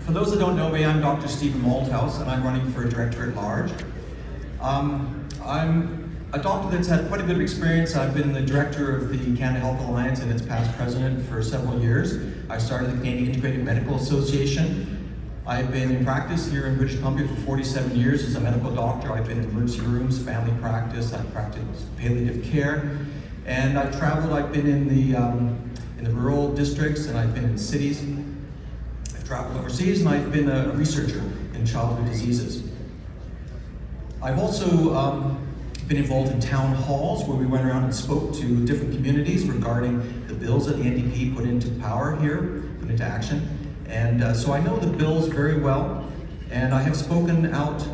For those that don't know me, I'm Dr. Stephen Malthouse, and I'm running for Director at Large. I'm a doctor that's had quite a bit of experience. I've been the Director of the Canada Health Alliance and its past president for several years. I started the Canadian Integrated Medical Association. I've been in practice here in British Columbia for 47 years as a medical doctor. I've been in emergency rooms, family practice, I've practiced palliative care, and I've traveled. I've been in the rural districts, and I've been in cities. I've traveled overseas, and I've been a researcher in childhood diseases. I've also been involved in town halls where we went around and spoke to different communities regarding the bills that the NDP put into power here, put into action. And so I know the bills very well, and I have spoken out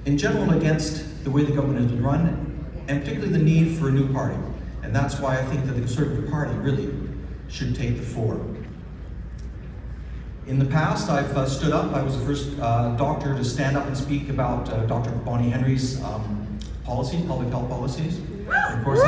in general against the way the government has been run, and particularly the need for a new party. And that's why I think that the Conservative Party really should take the fore. In the past, I've stood up. I was the first doctor to stand up and speak about Dr. Bonnie Henry's policies, public health policies. And of course,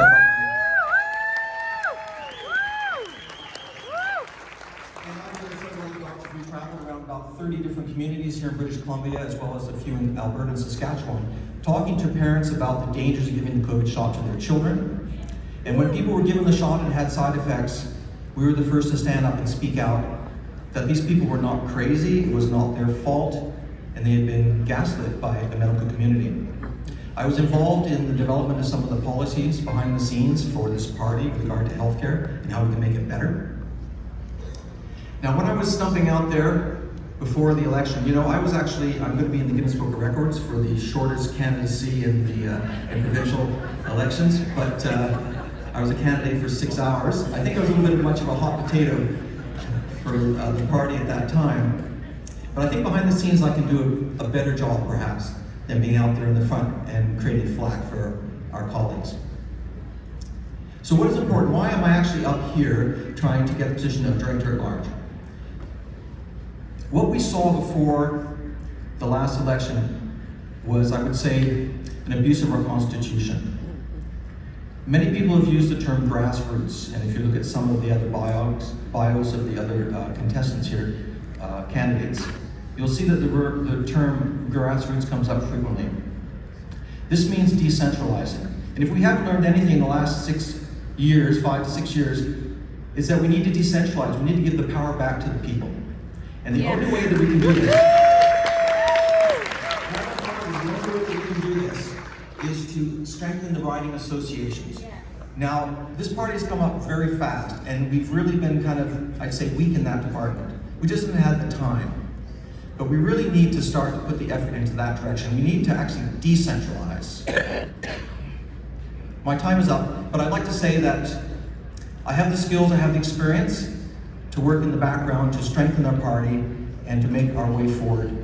we traveled around about 30 different communities here in British Columbia, as well as a few in Alberta and Saskatchewan, talking to parents about the dangers of giving the COVID shot to their children. And when people were given the shot and had side effects, we were the first to stand up and speak out that these people were not crazy, it was not their fault, and they had been gaslit by the medical community. I was involved in the development of some of the policies behind the scenes for this party with regard to healthcare and how we can make it better. Now, when I was stumping out there before the election, you know, I'm going to be in the Guinness Book of Records for the shortest candidacy in provincial elections, but I was a candidate for 6 hours. I think I was a little bit much of a hot potato for the party at that time, but I think behind the scenes I can do a better job, perhaps, than being out there in the front and creating flack for our colleagues. So what is important? Why am I actually up here trying to get the position of Director at Large? What we saw before the last election was, I would say, an abuse of our Constitution. Many people have used the term grassroots, and if you look at some of the other bios of the other contestants here, candidates, you'll see that the term grassroots comes up frequently. This means decentralizing. And if we haven't learned anything in the last 5 to 6 years, is that we need to decentralize. We need to give the power back to the people. And the only way that we can do this, is to strengthen the riding associations. Now, this party has come up very fast, and we've really been kind of, I'd say, weak in that department. We just haven't had the time. But we really need to start to put the effort into that direction. We need to actually decentralize. My time is up, but I'd like to say that I have the skills, I have the experience to work in the background to strengthen our party and to make our way forward.